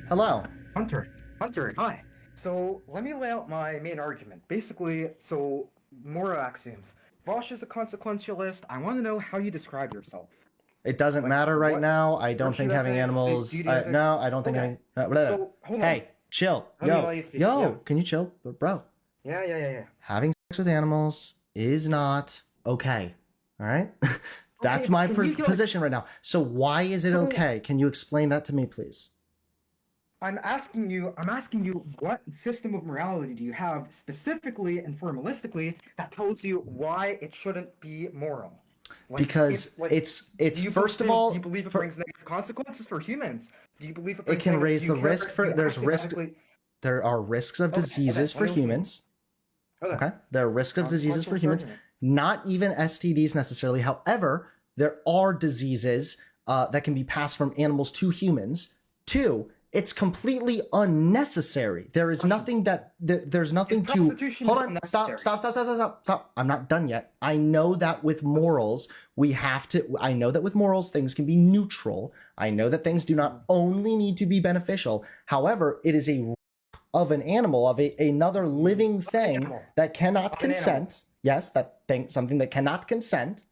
Hello. Hunter, Hunter, hi. So let me lay out my main argument. Basically, moral axioms. Vosh is a consequentialist. I want to know how you describe yourself. It doesn't Like matter right what now. I don't virtue think having ethics, animals. duty ethics. No, I don't think Okay. having. Blah, blah. So hold on. Hey, chill. Let me allow you to speak. Yeah. Yo, can you chill, bro? Yeah. Having sex with animals is not okay. All right. Okay, That's but my can you position right now. So why is it So okay? Can you explain that to me, please? I'm asking you, what system of morality do you have specifically and formalistically that tells you why it shouldn't be moral? Because it's first of Do you all, believe it brings negative consequences for humans? Do you believe it it brings can negative? raise Do you the care? risk Do for you there's actually risk. ethically? There are risks of diseases Let for me listen. humans. Okay. Okay. There are risks of diseases for Consequential humans, argument. not even STDs necessarily. However, there are diseases that can be passed from animals to humans. Two, it's completely unnecessary. There is nothing that there's nothing to Prostitution hold is on. unnecessary. Stop. I'm not done yet. I know that with morals, we have to. I know that with morals, things can be neutral. I know that things do not only need to be beneficial. However, it is a of an animal, of another living thing Animal. that cannot Of an animal. consent. Yes, that thing, something that cannot consent.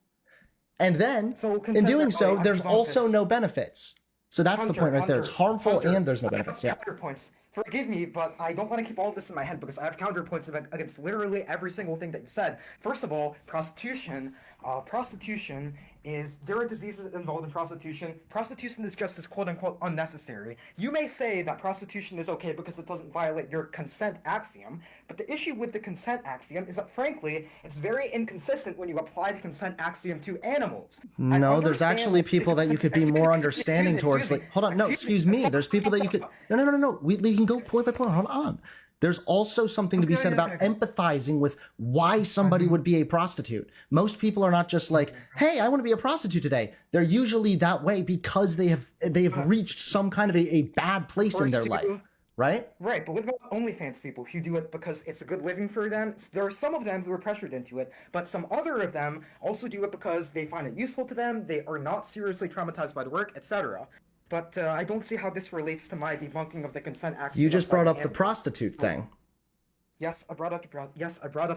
And then, So in consent doing morality, so, I've there's debunked also this. no benefits. So that's the point right there. It's harmful and there's no I have benefits. Yeah. counterpoints. Forgive me, but I don't want to keep all this in my head because I have counterpoints against literally every single thing that you said. First of all, prostitution. Prostitution is there are diseases involved in prostitution. Prostitution is just as quote unquote unnecessary. You may say that prostitution is okay because it doesn't violate your consent axiom, but the issue with the consent axiom is that frankly, it's very inconsistent when you apply the consent axiom to animals. I No, there's understand actually the people that you consent- could be more understanding excuse towards. me, Like, hold on, no, excuse me. excuse me. Stop, There's people stop, that you stop, could. stop. No. We can go point by point. Hold on. There's also something to be said about Okay. empathizing with why somebody would be a prostitute. Most people are not just like, "Hey, I want to be a prostitute today." They're usually that way because they have reached some kind of a bad place in their First life, you- right? Right, but what about OnlyFans people who do it because it's a good living for them? There are some of them who are pressured into it, but some other of them also do it because they find it useful to them, they are not seriously traumatized by the work, etc. But I don't see how this relates to my debunking of the consent axiom. You just brought up the animals. prostitute thing. Yes, I brought up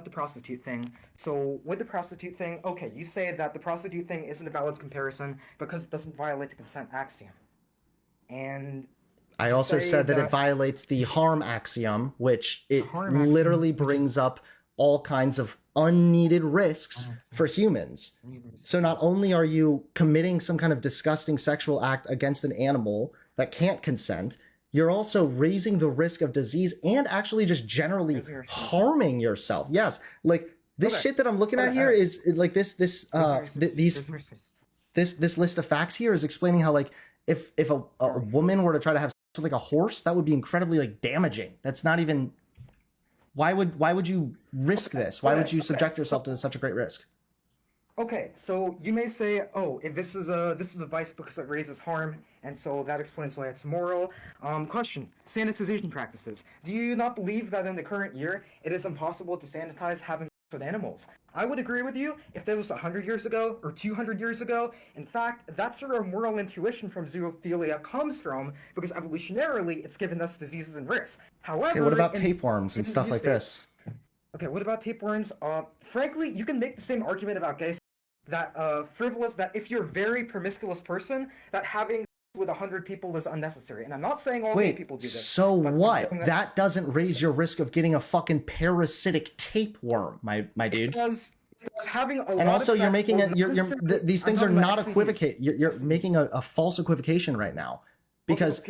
the prostitute thing. So with the prostitute thing, okay, you say that the prostitute thing isn't a valid comparison because it doesn't violate the consent axiom. And I also say said that it that- violates the harm axiom, which it harm axiom, literally which is- brings up all kinds of unneeded risks for humans. So not only are you committing some kind of disgusting sexual act against an animal that can't consent, you're also raising the risk of disease and actually just generally harming yourself. Yes, like this Okay. shit that I'm looking at Okay, here alright. is like this list of facts here is explaining how like if a woman were to try to have sex with like a horse, that would be incredibly like damaging. That's not even why would you risk this? Why would you subject yourself to such a great risk? Okay, so you may say, oh, if this is a vice because it raises harm, and so that explains why it's moral. Question: sanitization practices. Do you not believe that in the current year it is impossible to sanitize having sex with animals? I would agree with you if that was 100 years ago or 200 years ago. In fact, that's where our moral intuition from zoophilia comes from, because evolutionarily it's given us diseases and risks. However, Okay, what about tapeworms and stuff like this? Okay, what about tapeworms? Frankly, you can make the same argument about gay that frivolous, that if you're a very promiscuous person, that having with 100 people is unnecessary. And I'm not saying all gay people do this. So but I'm what? saying That doesn't raise your risk of getting a fucking parasitic tapeworm, my dude. Because having a lot And also, of you're sex making will it. You're necessarily- these I'm things are talking about not STDs. equivocate. You're making a false equivocation right now, because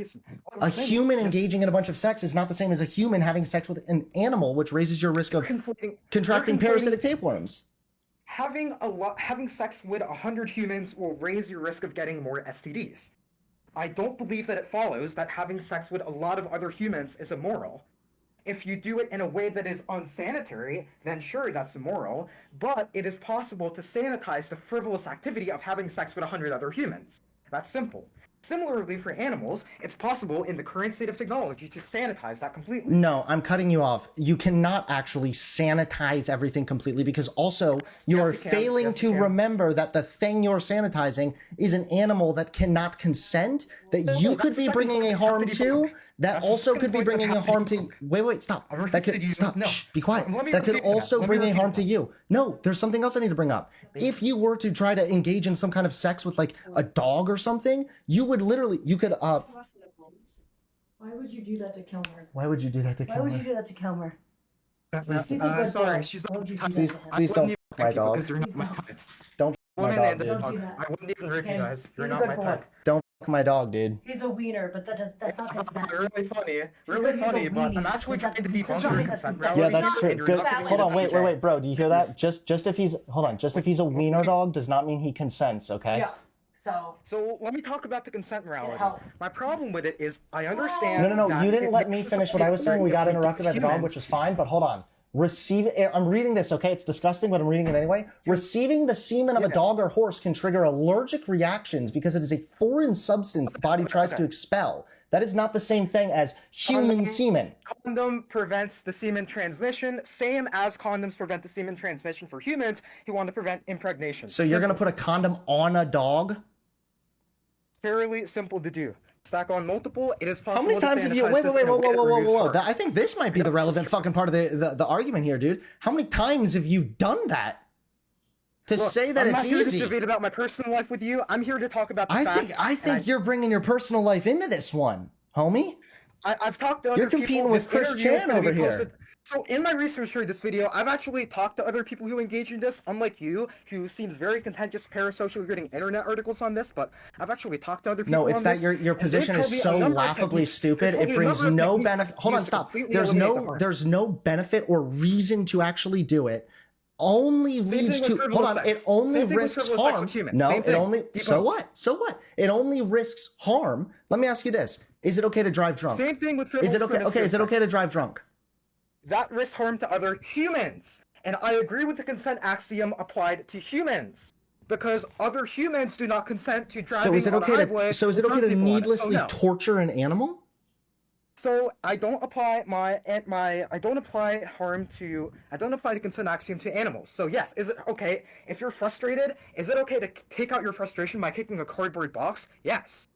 a human engaging in a bunch of sex is not the same as a human having sex with an animal, which raises your risk of contracting parasitic tapeworms. Having sex with 100 humans will raise your risk of getting more STDs. I don't believe that it follows that having sex with a lot of other humans is immoral. If you do it in a way that is unsanitary, then sure, that's immoral, but it is possible to sanitize the frivolous activity of having sex with 100 other humans. That's simple. Similarly, for animals, it's possible in the current state of technology to sanitize that completely. No, I'm cutting you off. You cannot actually sanitize everything completely because also you Yes, are you can. failing Yes, you to can. remember that the thing you're sanitizing is an animal that cannot consent, that No, you that's could the be second bringing point a that you have harm to to, debunk. that That's the also second could be point that bringing a have to harm to. debunk. Wait, stop. I That could refuted you. stop. No. Shh, be quiet. Let me That could refute that. also Let me bring a refute harm that. to you. No, there's something else I need to bring up. If you were to try to engage in some kind of sex with like a dog or something, you would literally, you could Why would you do that to Kilmer? Why would you do that to Why would you Kilmer? do that to Kilmer? Please, He's a good Sorry, boy. she's Why not would you my do type. that to him? Please don't I f my wouldn't even dog. because you're not Please my don't. type. Don't f my Woman dog, and a dude. Don't dog. do that. I wouldn't even rape you Okay? guys. You're He's a not good my boy. type. Don't f my dog, dude. He's a wiener, but that's not consent. Really funny. Really Because he's a funny, but I'm weenie. actually Does that- trying to does debunk that your mean that's consent consent? Yeah, reality that's here, true. and you're Good. not giving Hold me on, the wait, DJ. bro. Do you hear that? Just if he's just if he's a wiener dog does not mean he consents, okay? Yeah. So. So let me talk about the consent morality. help. My problem with it is I understand. No. that You didn't it let me makes finish what I was saying. We got society interrupted by the dog, which was fine. But hold on. I'm reading this, okay? It's disgusting, but I'm reading it anyway. Receiving the semen of a dog or horse can trigger allergic reactions because it is a foreign substance the body tries to expel. That is not the same thing as human semen. Condom prevents the semen transmission, same as condoms prevent the semen transmission for humans who want to prevent impregnation. So you're gonna put a condom on a dog? Fairly simple to do. Stack on multiple. It is How possible. many times to have you? sanitize Wait, this in a way that removes whoa! harm. I think this might be the relevant fucking part of the argument here, dude. How many times have you done that? To Look, say that I'm it's not here easy. to debate about my personal life with you. I'm here to talk about the I facts. think you're bringing your personal life into this one, homie. I've talked to other You're competing people. with This Chris interview is Chan gonna be over here. posted- So in my research for this video, I've actually talked to other people who engage in this, unlike you, who seems very content just parasocially reading internet articles on this, but I've actually talked to other people No, it's on that this, your and position they've is told me so a number of laughably techniques- stupid. they've told It me a brings number of no techniques benefit. that Hold on, use to stop. completely There's eliminate the no harm. there's no benefit or reason to actually do it. Only Same leads thing to with hold frivolous on. sex. It only Same thing with risks frivolous sex harm. with humans. No, Same it thing. only. So Debunked. what? So what? It only risks harm. Let me ask you this: is it okay to drive drunk? Same thing with Is frivolous it okay? Okay, is it okay sex. to drive drunk? That risks harm to other humans. And I agree with the consent axiom applied to humans. Because other humans do not consent to driving So is it on a okay highway to? So is it with okay drunk to people on it. needlessly So no. torture an animal? So I don't apply the consent axiom to animals. So yes, is it okay if you're frustrated? Is it okay to take out your frustration by kicking a cardboard box? Yes.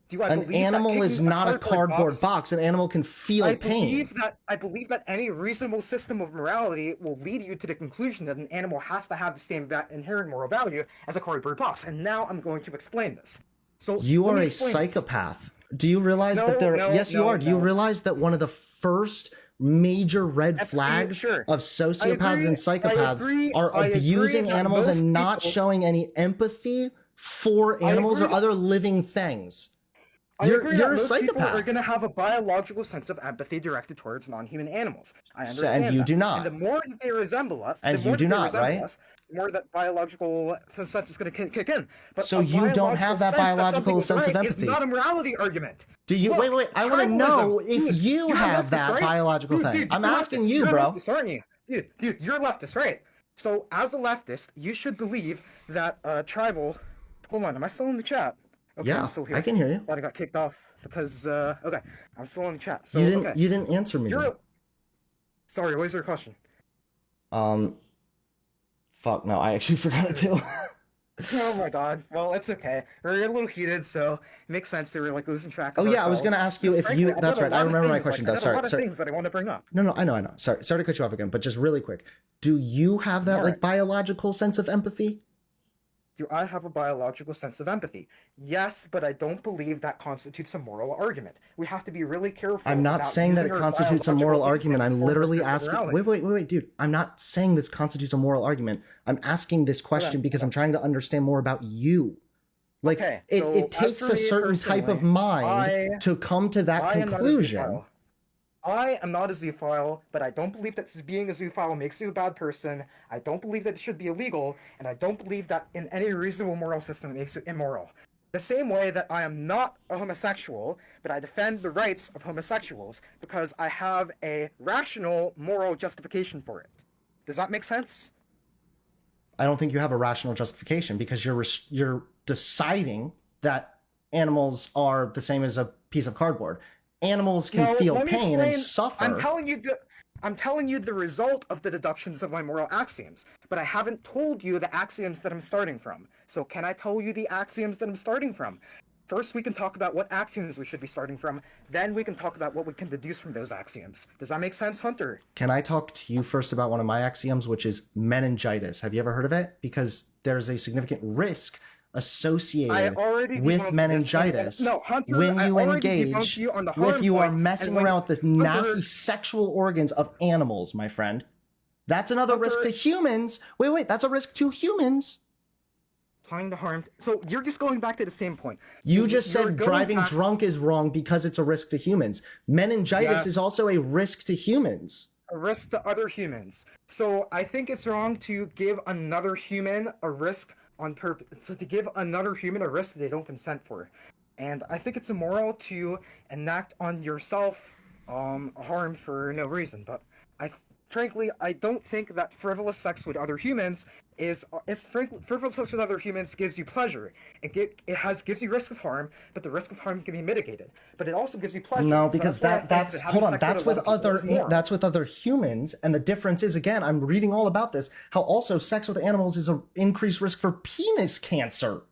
Do I An believe that animal is kicking not a cardboard box. An animal can feel I pain. believe that any reasonable system of morality will lead you to the conclusion that an animal has to have the same inherent moral value as a cardboard box. And now I'm going to explain this. So You let are me a explain this. psychopath. Do you realize that there? Yes, you are. Do you realize that one of the first major red flags sure. of sociopaths and I psychopaths agree are that abusing animals most and not people- showing any empathy for animals or agree- other living things? I agree that You're a most people are psychopath. going to have a biological sense of empathy directed towards non-human animals. I So- understand and you that. do not. And the more that they resemble us, And the you more do that they not, resemble right? us, the more that biological sense is going to kick in. But So a you don't have biological that sense biological something sense is of right empathy. Is not a morality argument. Do you? Look, Wait. I want to know tribalism. if Dude, you you're have leftist, that right? biological thing. Dude, I'm you're asking leftist. you, You're bro. leftist, aren't you? Dude, you're leftist, right? So as a leftist, you should believe that tribal. Hold on, am I still in the chat? Okay, Yeah, I'm still here. I can hear you. Thought I got kicked off because okay, I'm still in the chat. So You okay, didn't answer me. you're. Sorry, what was your question? Fuck no, I actually forgot it too. Oh my god. Well, it's okay. We're a little heated, so it makes sense that we're like losing track of Oh, yeah, I was ourselves. gonna ask you Because if frankly, you- I've that's got a right, I lot of remember my things, question, like, though. I've got Sorry, a lot of sorry. things that I want to bring up. No, I know. Sorry to cut you off again, but just really quick. Do you have that like biological sense of empathy? Do I have a biological sense of empathy? Yes, but I don't believe that constitutes a moral argument. We have to be really careful. I'm not about saying that it using our constitutes a biological moral argument. instincts I'm to form a literally sense of asking. morality. Wait, dude. I'm not saying this constitutes a moral argument. I'm asking this question because I'm trying to understand more about you. Like Okay, it so it as takes for a me certain type of personally, mind to come to that I am not a conclusion. zoophile. I am not a zoophile, but I don't believe that being a zoophile makes you a bad person. I don't believe that it should be illegal, and I don't believe that in any reasonable moral system it makes you immoral. The same way that I am not a homosexual, but I defend the rights of homosexuals because I have a rational moral justification for it. Does that make sense? I don't think you have a rational justification because you're deciding that animals are the same as a piece of cardboard. Animals can No, feel let me pain and explain. suffer. I'm telling you the result of the deductions of my moral axioms, but I haven't told you the axioms that I'm starting from. So can I tell you the axioms that I'm starting from? First, we can talk about what axioms we should be starting from. Then we can talk about what we can deduce from those axioms. Does that make sense, Hunter? Can I talk to you first about one of my axioms, which is meningitis? Have you ever heard of it? Because there's a significant risk associated with meningitis No, Hunter, when I you already engage, debunked you on the harm if you are point, messing and when- around with this Hunter- nasty sexual organs of animals, my friend. That's another risk to Hunter- humans. Wait, that's a risk to humans. Applying the harm. So you're just going back to the same point. You just You're said going driving back- drunk is wrong because it's a risk to humans. Meningitis Yes. is also a risk to humans. A risk to other humans. So I think it's wrong to give another human a risk on purpose. So to give another human a risk that they don't consent for. And I think it's immoral to enact on yourself harm for no reason. But frankly, I don't think that frivolous sex with other humans frivolous sex with other humans gives you pleasure. Gives you risk of harm, but the risk of harm can be mitigated. But it also gives you pleasure. No, So because why I think that's having hold on, sex that's with people other is moral. that's with other humans, and the difference is, again, I'm reading all about this, how also sex with animals is an increased risk for penis cancer.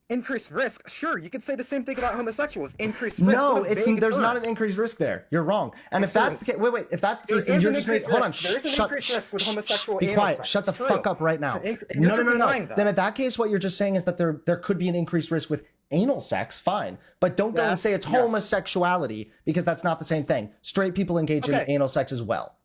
Increased risk. Sure, you could say the same thing about homosexuals. Increased risk. No, What a vague there's term. not an increased risk there. You're wrong. And if Yes, there that's the case, wait, if that's the There case, then is you're an just increased hold on, risk. There is an shut, increased risk with homosexual be anal quiet, sex. shut the It's true. fuck up right now. and No, you're denying that. Then in that case, what you're just saying is that there could be an increased risk with anal sex, fine. But don't go and say it's Yes. homosexuality, because that's not the same thing. Straight people engage in Okay. anal sex as well.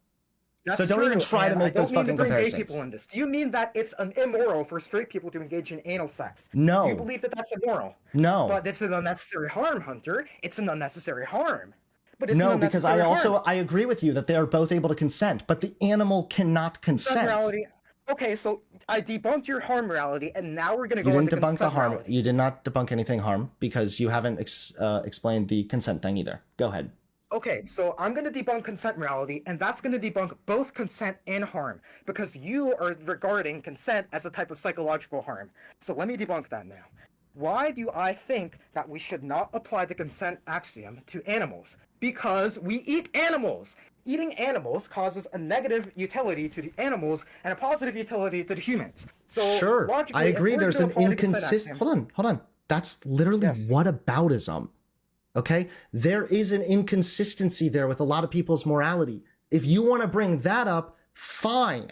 That's So don't even true, try to and make those I don't fucking mean to bring gay comparisons. people in this. Do you mean that it's immoral for straight people to engage in anal sex? No. Do you believe that that's immoral? No. But it's an unnecessary harm, Hunter. It's an unnecessary harm. But it's No, an because unnecessary harm. I agree with you that they are both able to consent, but the animal cannot consent. Morality. Okay, so I debunked your harm morality, and now we're going to You go didn't into debunk the consent harm. morality. You did not debunk anything harm because you haven't explained the consent thing either. Go ahead. Okay, so I'm going to debunk consent morality, and that's going to debunk both consent and harm, because you are regarding consent as a type of psychological harm. So let me debunk that now. Why do I think that we should not apply the consent axiom to animals? Because we eat animals! Eating animals causes a negative utility to the animals and a positive utility to the humans. So Sure, logically, I agree. if we're There's gonna an apply the consent inconsistent. axiom- Hold on. That's literally Yes. whataboutism. Okay, there is an inconsistency there with a lot of people's morality. If you want to bring that up, fine.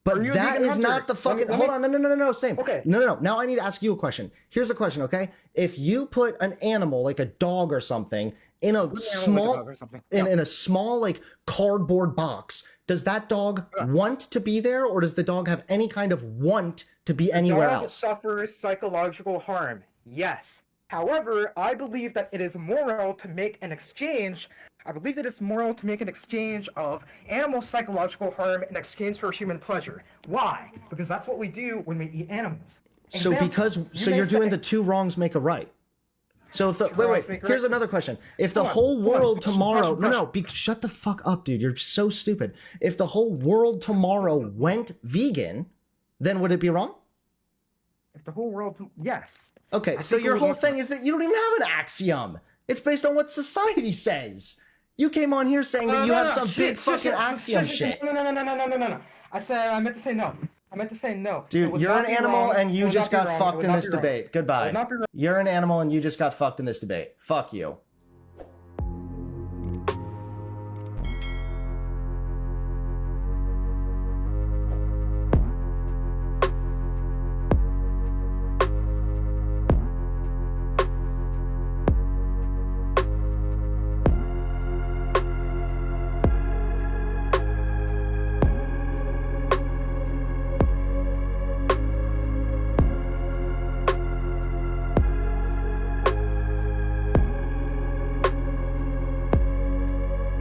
But Are you a that vegan is hunter? not the fucking. Let me- Hold on, no, same. Okay. No. Now I need to ask you a question. Here's a question, okay? If you put an animal like a dog or something in a Like a small, dog or something. in a small like cardboard box, does that dog want to be there, or does the dog have any kind of want to be anywhere Dog else? suffers psychological harm. Yes. However, I believe that it is moral to make an exchange. I believe that it's moral to make an exchange of animal psychological harm in exchange for human pleasure. Why? Because that's what we do when we eat animals. So you're doing the two wrongs make a right. So if the, wrongs make a here's right. another question. If the Hold on, whole hold on. world Question, tomorrow, question. shut the fuck up, dude. You're so stupid. If the whole world tomorrow went vegan, then would it be wrong? If the whole world, yes. Okay, I so think your it would whole look- thing is that you don't even have an axiom. It's based on what society says. You came on here saying that you have some big fucking axiom shit. No. I meant to say no. I meant to say no. It Dude, would you're not an be animal wrong. and It you would just not be got wrong. It fucked would in not this be wrong. debate. It Goodbye. would not be wrong. You're an animal and you just got fucked in this debate. Fuck you.